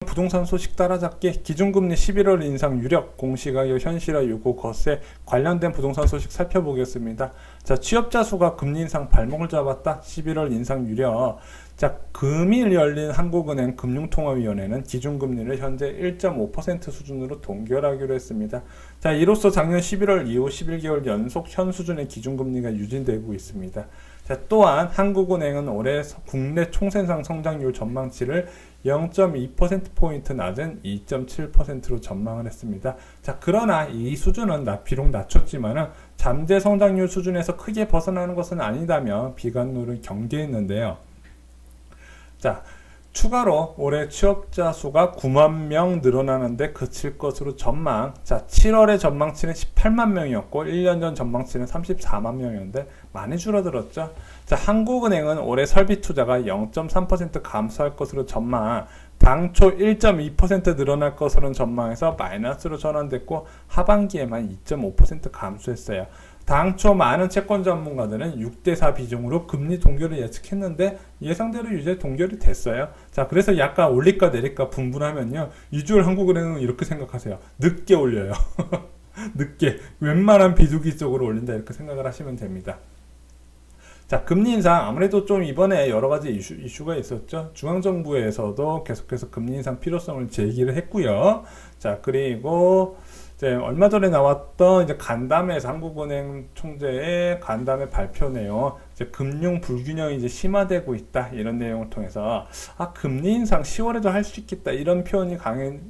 부동산 소식 따라잡기 기준금리 11월 인상 유력 공시가격 현실화 요구 거세 관련된 부동산 소식 살펴보겠습니다. 자, 취업자 수가 금리 인상 발목을 잡았다. 11월 인상 유력. 자, 금일 열린 한국은행 금융통화위원회는 기준금리를 현재 1.5% 수준으로 동결하기로 했습니다. 자, 이로써 작년 11월 이후 11개월 연속 현 수준의 기준금리가 유지되고 있습니다. 자, 또한 한국은행은 올해 국내 총생산 성장률 전망치를 0.2%포인트 낮은 2.7%로 전망을 했습니다. 자, 그러나 이 수준은 비록 낮췄지만은 잠재 성장률 수준에서 크게 벗어나는 것은 아니다며 비관론을 경계했는데요. 자, 추가로 올해 취업자 수가 9만 명 늘어나는데 그칠 것으로 전망. 자, 7월의 전망치는 18만 명이었고 1년 전 전망치는 34만 명이었는데 많이 줄어들었죠. 자, 한국은행은 올해 설비 투자가 0.3% 감소할 것으로 전망. 당초 1.2% 늘어날 것으로 전망해서 마이너스로 전환됐고 하반기에만 2.5% 감소했어요. 당초 많은 채권 전문가들은 6대4 비중으로 금리 동결을 예측했는데 예상대로 이제 동결이 됐어요. 자, 그래서 약간 올릴까 내릴까 분분하면요, 2주월 한국은행은 이렇게 생각하세요. 늦게 올려요. 늦게. 웬만한 비수기적으로 올린다 이렇게 생각을 하시면 됩니다. 자, 금리 인상 아무래도 좀 이번에 여러 가지 이슈가 있었죠. 중앙정부에서도 계속해서 금리 인상 필요성을 제기를 했고요. 자, 그리고 이제 얼마 전에 나왔던 이제 간담회에서 한국은행 총재의 간담회 발표 내용, 이제 금융 불균형이 이제 심화되고 있다 이런 내용을 통해서 금리 인상 10월에도 할 수 있겠다 이런 표현이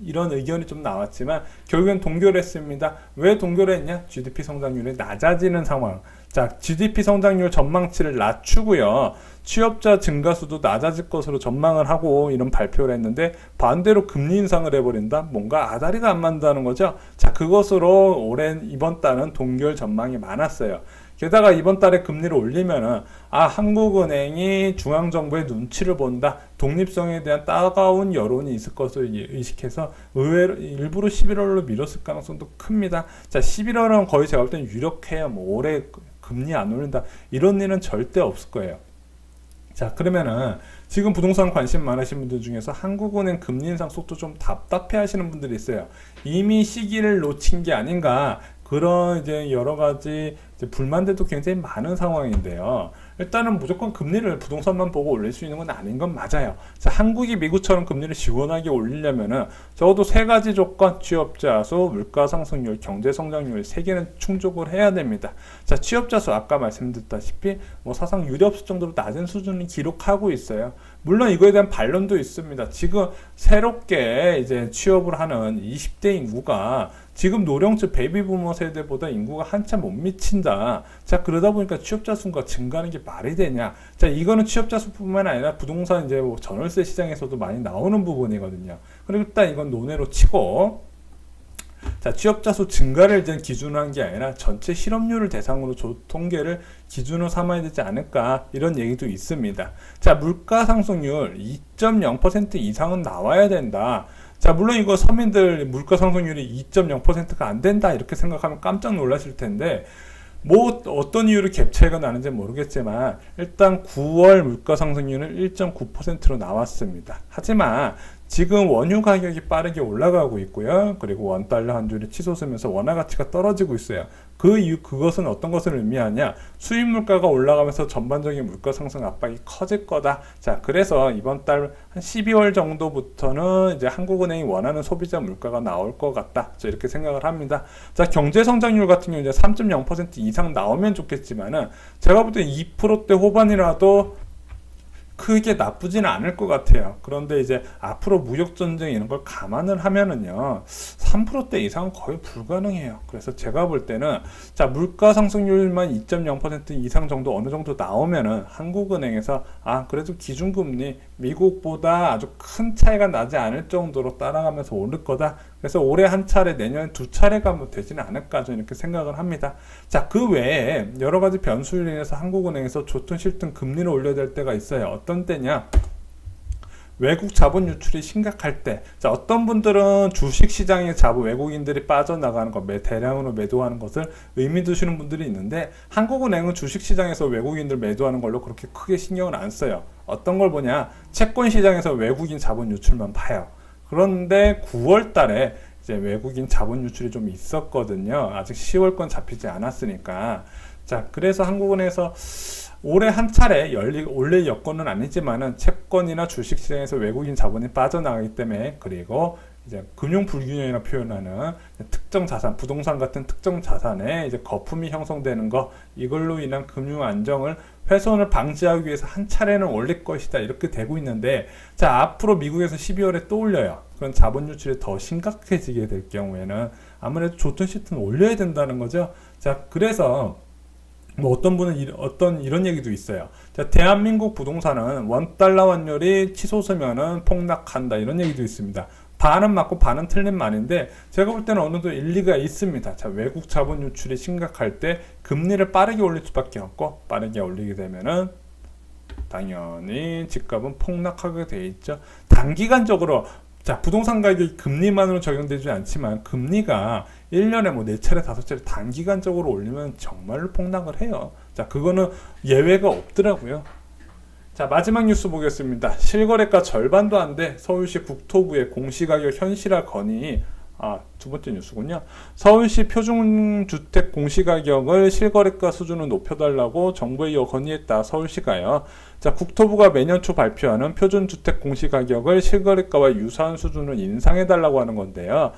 이런 의견이 좀 나왔지만 결국엔 동결했습니다. 왜 동결했냐? GDP 성장률이 낮아지는 상황. 자, GDP 성장률 전망치를 낮추고요. 취업자 증가수도 낮아질 것으로 전망을 하고 이런 발표를 했는데 반대로 금리 인상을 해버린다? 뭔가 아다리가 안 맞는다는 거죠. 자, 그것으로 이번 달은 동결 전망이 많았어요. 게다가 이번 달에 금리를 올리면은 한국은행이 중앙정부의 눈치를 본다. 독립성에 대한 따가운 여론이 있을 것을 의식해서 의외로 일부러 11월로 미뤘을 가능성도 큽니다. 자, 11월은 거의 제가 볼 때는 유력해요. 올해 금리 안 올린다 이런 일은 절대 없을 거예요. 자, 그러면은 지금 부동산 관심 많으신 분들 중에서 한국은행 금리 인상 속도 좀 답답해 하시는 분들이 있어요. 이미 시기를 놓친 게 아닌가, 그런 이제 여러 가지 불만들도 굉장히 많은 상황인데요. 일단은 무조건 금리를 부동산만 보고 올릴 수 있는 건 아닌 건 맞아요. 자, 한국이 미국처럼 금리를 시원하게 올리려면은 적어도 세 가지 조건, 취업자 수, 물가 상승률, 경제 성장률 세 개는 충족을 해야 됩니다. 자, 취업자 수 아까 말씀드렸다시피 사상 유례 없을 정도로 낮은 수준을 기록하고 있어요. 물론 이거에 대한 반론도 있습니다. 지금 새롭게 이제 취업을 하는 20대 인구가 지금 노령층 베이비부머 세대보다 인구가 한참 못 미친다. 자, 그러다 보니까 취업자 수가 증가하는 게 말이 되냐? 자, 이거는 취업자 수뿐만 아니라 부동산 이제 전월세 시장에서도 많이 나오는 부분이거든요. 그리고 일단 이건 논외로 치고, 자, 취업자 수 증가를 이제 기준으로 한 게 아니라 전체 실업률을 대상으로 통계를 기준으로 삼아야 되지 않을까 이런 얘기도 있습니다. 자, 물가 상승률 2.0% 이상은 나와야 된다. 자, 물론 이거 서민들 물가 상승률이 2.0%가 안 된다 이렇게 생각하면 깜짝 놀라실 텐데 어떤 이유로 갭 차이가 나는지 모르겠지만 일단 9월 물가 상승률은 1.9%로 나왔습니다. 하지만 지금 원유 가격이 빠르게 올라가고 있고요. 그리고 원달러 환율이 치솟으면서 원화 가치가 떨어지고 있어요. 그것은 어떤 것을 의미하냐? 수입 물가가 올라가면서 전반적인 물가 상승 압박이 커질 거다. 자, 그래서 이번 달 한 12월 정도부터는 이제 한국은행이 원하는 소비자 물가가 나올 것 같다. 이렇게 생각을 합니다. 자, 경제 성장률 같은 경우 이제 3.0% 이상 나오면 좋겠지만은 제가 볼 때 2%대 후반이라도 크게 나쁘지는 않을 것 같아요. 그런데 이제 앞으로 무역전쟁 이런 걸 감안을 하면은요, 3%대 이상은 거의 불가능해요. 그래서 제가 볼 때는, 자, 물가 상승률만 2.0% 이상 정도 어느 정도 나오면은 한국은행에서, 그래도 기준금리 미국보다 아주 큰 차이가 나지 않을 정도로 따라가면서 오를 거다. 그래서 올해 한 차례, 내년에 두 차례가 되지는 않을까, 저는 이렇게 생각을 합니다. 자, 그 외에 여러 가지 변수로 인해서 한국은행에서 좋든 싫든 금리를 올려야 될 때가 있어요. 어떤 때냐? 외국 자본 유출이 심각할 때. 자, 어떤 분들은 주식 시장에 외국인들이 빠져나가는 것, 대량으로 매도하는 것을 의미 두시는 분들이 있는데 한국은행은 주식 시장에서 외국인들 매도하는 걸로 그렇게 크게 신경을 안 써요. 어떤 걸 보냐? 채권 시장에서 외국인 자본 유출만 봐요. 그런데 9월 달에 이제 외국인 자본 유출이 좀 있었거든요. 아직 10월 건 잡히지 않았으니까. 자, 그래서 한국은행에서 올해 한 차례 원래 여건은 아니지만은 채권이나 주식시장에서 외국인 자본이 빠져나가기 때문에, 그리고 이제 금융 불균형이라 표현하는 특정 자산, 부동산 같은 특정 자산에 이제 거품이 형성되는 거, 이걸로 인한 금융 안정을 훼손을 방지하기 위해서 한 차례는 올릴 것이다, 이렇게 되고 있는데, 자, 앞으로 미국에서 12월에 또 올려요. 그런 자본 유출이 더 심각해지게 될 경우에는 아무래도 좋던 시트는 올려야 된다는 거죠. 자, 그래서 뭐 어떤 분은 어떤 이런 얘기도 있어요. 자, 대한민국 부동산은 원달러 환율이 치솟으면은 폭락한다, 이런 얘기도 있습니다. 반은 맞고 반은 틀린 말인데, 제가 볼 때는 어느 정도 일리가 있습니다. 자, 외국 자본 유출이 심각할 때 금리를 빠르게 올릴 수밖에 없고, 빠르게 올리게 되면은 당연히 집값은 폭락하게 돼 있죠. 단기간적으로, 자, 부동산 가격이 금리만으로 적용되지 않지만 금리가 1년에 뭐 4차례 5차례 단기간적으로 올리면 정말로 폭락을 해요. 자, 그거는 예외가 없더라고요. 자, 마지막 뉴스 보겠습니다. 실거래가 절반도 안 돼 서울시 국토부의 공시가격 현실화 건의. 두 번째 뉴스군요. 서울시 표준주택 공시가격을 실거래가 수준을 높여달라고 정부에 건의했다, 서울시가요. 자, 국토부가 매년 초 발표하는 표준주택 공시가격을 실거래가와 유사한 수준으로 인상해달라고 하는 건데요.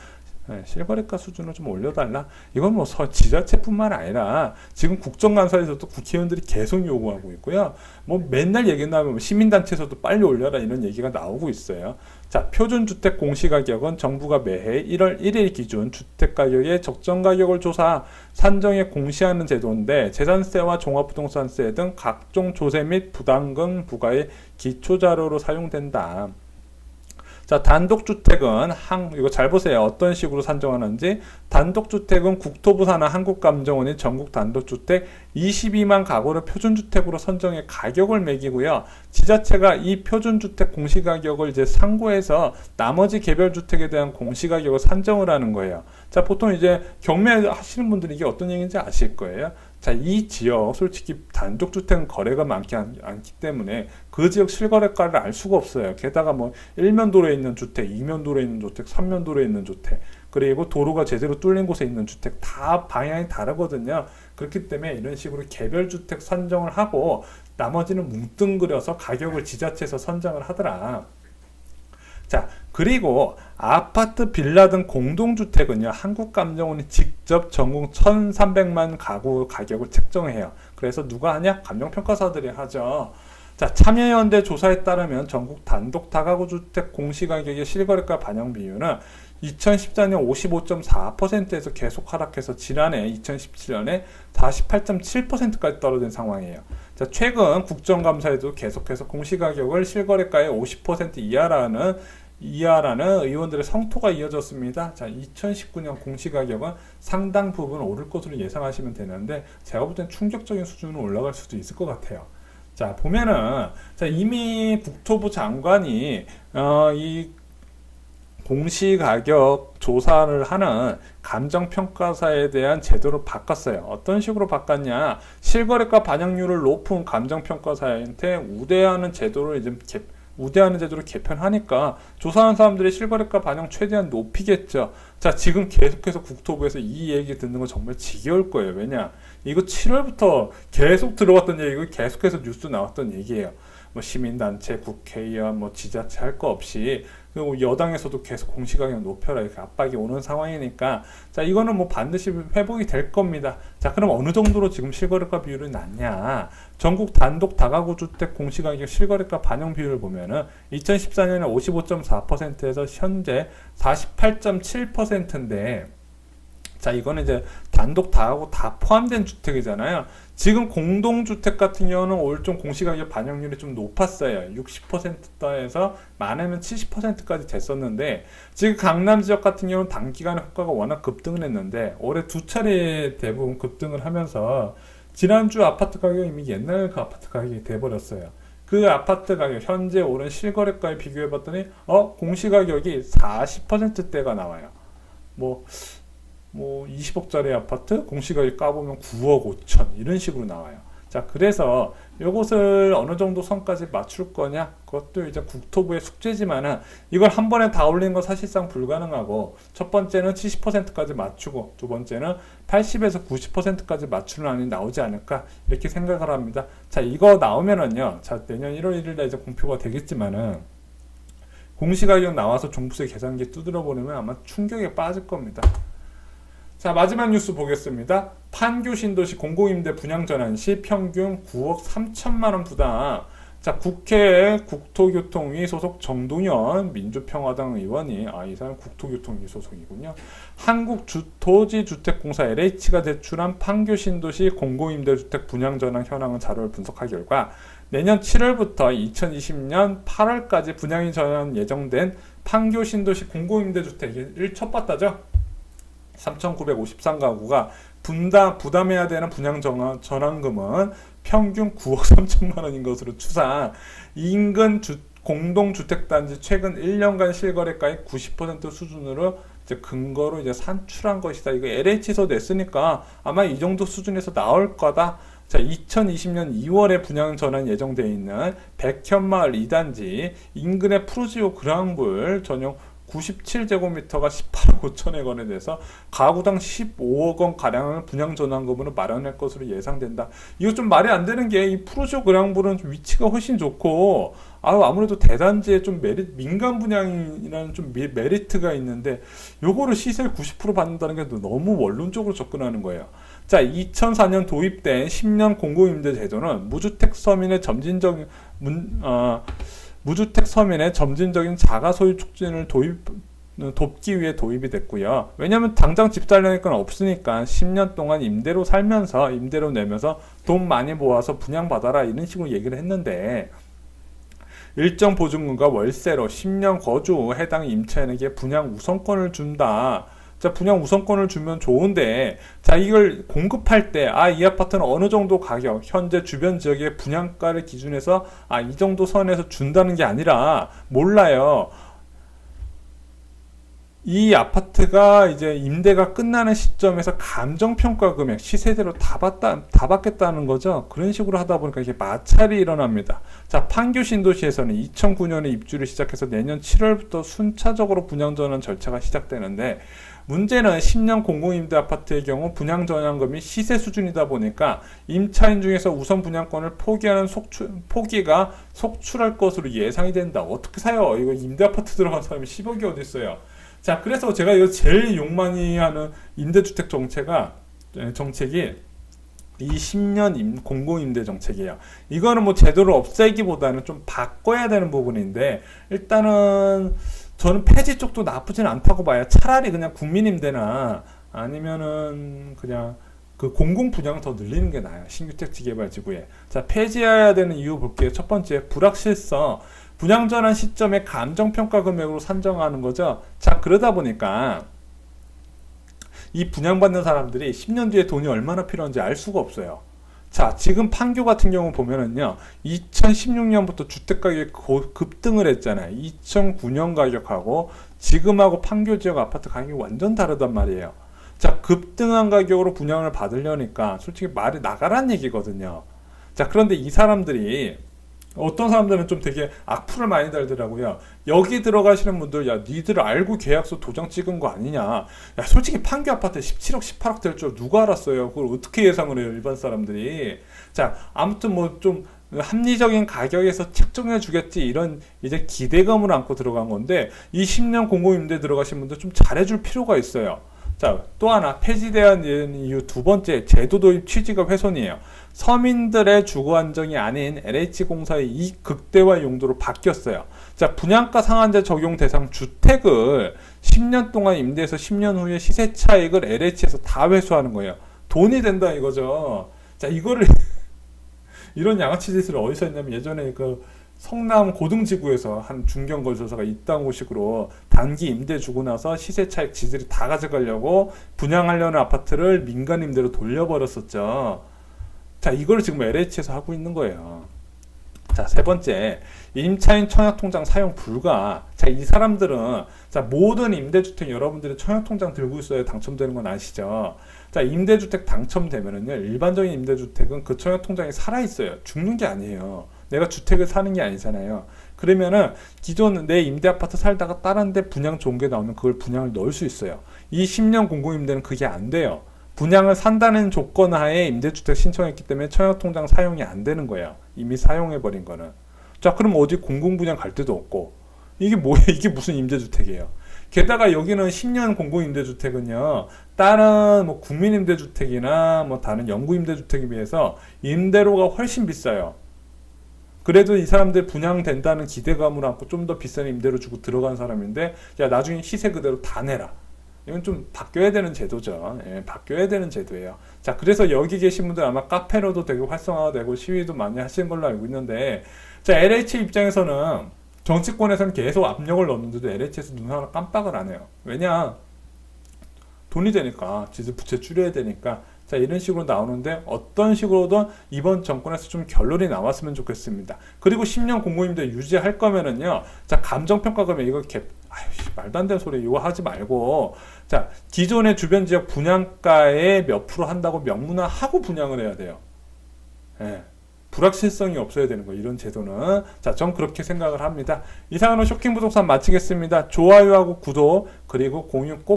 실거래가 수준을 좀 올려달라. 이건 뭐 지자체뿐만 아니라 지금 국정감사에서도 국회의원들이 계속 요구하고 있고요. 뭐 맨날 얘기 나오면 시민단체에서도 빨리 올려라, 이런 얘기가 나오고 있어요. 자, 표준주택 공시가격은 정부가 매해 1월 1일 기준 주택가격의 적정가격을 조사, 산정에 공시하는 제도인데, 재산세와 종합부동산세 등 각종 조세 및 부담금 부과의 기초자료로 사용된다. 자, 단독주택은 이거 잘 보세요. 어떤 식으로 산정하는지. 단독주택은 국토부 산하 한국감정원이 전국 단독주택 22만 가구를 표준주택으로 선정해 가격을 매기고요. 지자체가 이 표준주택 공시가격을 이제 상고해서 나머지 개별주택에 대한 공시가격을 산정을 하는 거예요. 자, 보통 이제 경매하시는 분들이 이게 어떤 얘기인지 아실 거예요. 자, 이 지역 솔직히 단독주택은 거래가 많지 않기 때문에 그 지역 실거래가를 알 수가 없어요. 게다가 뭐 1면도로에 있는 주택, 2면도로에 있는 주택, 3면도로에 있는 주택, 그리고 도로가 제대로 뚫린 곳에 있는 주택 다 방향이 다르거든요. 그렇기 때문에 이런 식으로 개별주택 선정을 하고 나머지는 뭉뚱그려서 가격을 지자체에서 선정을 하더라. 자, 그리고 아파트, 빌라 등 공동주택은요, 한국감정원이 직접 전국 1300만 가구 가격을 책정해요. 그래서 누가 하냐? 감정평가사들이 하죠. 자, 참여연대 조사에 따르면 전국 단독 다가구 주택 공시가격의 실거래가 반영 비율은 2014년 55.4%에서 계속 하락해서 지난해 2017년에 48.7%까지 떨어진 상황이에요. 자, 최근 국정감사에도 계속해서 공시가격을 실거래가의 50% 이하라는 의원들의 성토가 이어졌습니다. 자, 2019년 공시가격은 상당 부분 오를 것으로 예상하시면 되는데, 제가 볼 땐 충격적인 수준으로 올라갈 수도 있을 것 같아요. 자, 보면은, 자, 이미 국토부 장관이 이 공시가격 조사를 하는 감정평가사에 대한 제도를 바꿨어요. 어떤 식으로 바꿨냐? 실거래가 반영률을 높은 감정평가사한테 우대하는 제도를 개편하니까 조사하는 사람들이 실거래가 반영 최대한 높이겠죠. 자, 지금 계속해서 국토부에서 이 얘기 듣는 거 정말 지겨울 거예요. 왜냐? 이거 7월부터 계속 들어왔던 얘기고 계속해서 뉴스 나왔던 얘기예요. 뭐 시민단체, 국회의원, 뭐 지자체 할 거 없이, 그리고 여당에서도 계속 공시가격 높여라, 이렇게 압박이 오는 상황이니까, 자, 이거는 뭐 반드시 회복이 될 겁니다. 자, 그럼 어느 정도로 지금 실거래가 비율이 낮냐? 전국 단독 다가구 주택 공시가격 실거래가 반영 비율을 보면은 2014년에 55.4%에서 현재 48.7%인데, 자, 이거는 이제 단독 다가구 다 포함된 주택이잖아요. 지금 공동주택 같은 경우는 올 좀 공시가격 반영률이 좀 높았어요. 60%에서 많으면 70%까지 됐었는데, 지금 강남 지역 같은 경우는 단기간에 효과가 워낙 급등을 했는데, 올해 두 차례 대부분 급등을 하면서 지난주 아파트 가격이 이미 옛날 그 아파트 가격이 돼버렸어요. 그 아파트 가격 현재 오른 실거래가에 비교해봤더니 공시가격이 40%대가 나와요. 뭐 20억짜리 아파트 공시가격 까보면 9억 5천 이런 식으로 나와요. 자, 그래서 요것을 어느 정도 선까지 맞출 거냐, 그것도 이제 국토부의 숙제지만은 이걸 한 번에 다 올리는 건 사실상 불가능하고, 첫 번째는 70%까지 맞추고 두 번째는 80에서 90%까지 맞추는 안이 나오지 않을까 이렇게 생각을 합니다. 자, 이거 나오면은요, 자, 내년 1월 1일에 이제 공표가 되겠지만은 공시가격 나와서 종부세 계산기 두드려 보면 아마 충격에 빠질 겁니다. 자, 마지막 뉴스 보겠습니다. 판교 신도시 공공임대 분양 전환 시 평균 9억 3천만 원 부담. 자, 국회 국토교통위 소속 정동현 민주평화당 의원이, 이 사람 국토교통위 소속이군요. 한국토지주택공사 LH가 제출한 판교 신도시 공공임대주택 분양 전환 현황 자료를 분석한 결과 내년 7월부터 2020년 8월까지 분양이 전환 예정된 판교 신도시 공공임대주택을 첫 봤다죠. 3,953가구가 부담해야 되는 분양 전환금은 평균 9억 3천만 원인 것으로 추산. 인근 공동주택단지 최근 1년간 실거래가의 90% 수준으로 이제 근거로 이제 산출한 것이다. 이거 LH에서 냈으니까 아마 이 정도 수준에서 나올 거다. 자, 2020년 2월에 분양 전환 예정되어 있는 백현마을 2단지 인근의 푸르지오 그랑블 전용 97제곱미터가 18억 5천에 거래돼서 가구당 15억 원 가량을 분양 전환금으로 마련할 것으로 예상된다. 이거 좀 말이 안 되는 게 이 푸르지오 그랑블은 위치가 훨씬 좋고 아무래도 대단지에 좀 민간 분양이라는 좀 메리트가 있는데 요거를 시세를 90% 받는다는 게 너무 원론적으로 접근하는 거예요. 자, 2004년 도입된 10년 공공임대 제도는 무주택 서민의 점진적인 자가 소유 촉진을 돕기 위해 도입이 됐고요. 왜냐하면 당장 집 살려니까 없으니까 10년 동안 임대로 살면서 임대로 내면서 돈 많이 모아서 분양받아라 이런 식으로 얘기를 했는데, 일정 보증금과 월세로 10년 거주 후 해당 임차인에게 분양 우선권을 준다. 자, 분양 우선권을 주면 좋은데, 자, 이걸 공급할 때, 이 아파트는 어느 정도 가격, 현재 주변 지역의 분양가를 기준해서, 이 정도 선에서 준다는 게 아니라, 몰라요. 이 아파트가 이제 임대가 끝나는 시점에서 감정평가 금액, 시세대로 다 받겠다는 거죠. 그런 식으로 하다 보니까 이게 마찰이 일어납니다. 자, 판교 신도시에서는 2009년에 입주를 시작해서 내년 7월부터 순차적으로 분양전환 절차가 시작되는데, 문제는 10년 공공임대 아파트의 경우 분양전환금이 시세 수준이다 보니까 임차인 중에서 우선 분양권을 포기하는 포기가 속출할 것으로 예상이 된다. 어떻게 사요? 이거 임대 아파트 들어간 사람이 10억이 어디 있어요? 자, 그래서 제가 이거 제일 욕 많이 하는 임대주택 정책이 이 10년 공공임대 정책이에요. 이거는 뭐 제도를 없애기보다는 좀 바꿔야 되는 부분인데, 일단은 저는 폐지 쪽도 나쁘진 않다고 봐요. 차라리 그냥 국민임대나 아니면은 그냥 그 공공분양 더 늘리는 게 나아요. 신규 택지 개발 지구에. 자, 폐지해야 되는 이유 볼게요. 첫 번째, 불확실성. 분양 전환 시점에 감정평가 금액으로 산정하는 거죠. 자, 그러다 보니까 이 분양받는 사람들이 10년 뒤에 돈이 얼마나 필요한지 알 수가 없어요. 자, 지금 판교 같은 경우 보면은요, 2016년부터 주택가격이 급등을 했잖아요. 2009년 가격하고 지금하고 판교 지역 아파트 가격이 완전 다르단 말이에요. 자, 급등한 가격으로 분양을 받으려니까 솔직히 말이 나가란 얘기거든요. 자, 그런데 이 사람들이 어떤 사람들은 좀 되게 악플을 많이 달더라고요. 여기 들어가시는 분들, 야, 니들 알고 계약서 도장 찍은 거 아니냐. 야, 솔직히 판교 아파트 17억, 18억 될 줄 누가 알았어요. 그걸 어떻게 예상을 해요, 일반 사람들이. 자, 아무튼 뭐 좀 합리적인 가격에서 책정해 주겠지, 이런 이제 기대감을 안고 들어간 건데, 이 10년 공공임대 들어가신 분들 좀 잘해줄 필요가 있어요. 자, 또 하나 폐지되는 이유 두 번째, 제도 도입 취지가 훼손이에요. 서민들의 주거 안정이 아닌 LH공사의 이익 극대화 용도로 바뀌었어요. 자, 분양가 상한제 적용 대상 주택을 10년 동안 임대해서 10년 후에 시세 차익을 LH에서 다 회수하는 거예요. 돈이 된다 이거죠. 자, 이거를 이런 양아치 짓을 어디서 했냐면, 예전에 그 성남 고등지구에서 한 중견건설사가 이딴 식으로 단기 임대 주고 나서 시세 차익 지들이 다 가져가려고 분양하려는 아파트를 민간 임대로 돌려버렸었죠. 자, 이걸 지금 LH에서 하고 있는 거예요. 자, 세 번째, 임차인 청약통장 사용 불가. 자, 이 사람들은, 자, 모든 임대주택 여러분들이 청약통장 들고 있어야 당첨되는 건 아시죠? 자, 임대주택 당첨되면은요, 일반적인 임대주택은 그 청약통장이 살아있어요. 죽는 게 아니에요. 내가 주택을 사는 게 아니잖아요. 그러면은, 기존 내 임대 아파트 살다가 다른 데 분양 좋은 게 나오면 그걸 분양을 넣을 수 있어요. 이 10년 공공임대는 그게 안 돼요. 분양을 산다는 조건 하에 임대주택 신청했기 때문에 청약통장 사용이 안 되는 거예요. 이미 사용해버린 거는. 자, 그럼 어디 공공분양 갈 데도 없고. 이게 뭐예요? 이게 무슨 임대주택이에요? 게다가 여기는 10년 공공임대주택은요, 다른 뭐 국민임대주택이나 뭐 다른 영구임대주택에 비해서 임대료가 훨씬 비싸요. 그래도 이 사람들 분양된다는 기대감을 안고 좀 더 비싼 임대료 주고 들어간 사람인데, 야, 나중에 시세 그대로 다 내라. 이건 좀 바뀌어야 되는 제도죠. 예, 바뀌어야 되는 제도예요. 자, 그래서 여기 계신 분들 아마 카페로도 되게 활성화가 되고 시위도 많이 하시는 걸로 알고 있는데, 자, LH 입장에서는 정치권에서는 계속 압력을 넣는데도 LH에서 눈 하나 깜빡을 안 해요. 왜냐? 돈이 되니까, 지수 부채 줄여야 되니까. 자, 이런 식으로 나오는데 어떤 식으로든 이번 정권에서 좀 결론이 나왔으면 좋겠습니다. 그리고 10년 공공임대 유지할 거면은요, 자, 감정평가금액 이거 말도 안 되는 소리 이거 하지 말고, 자, 기존의 주변 지역 분양가의 몇 프로 한다고 명문화하고 분양을 해야 돼요. 예. 불확실성이 없어야 되는 거 이런 제도는. 자, 전 그렇게 생각을 합니다. 이상으로 쇼킹부동산 마치겠습니다. 좋아요하고 구독 그리고 공유 꼭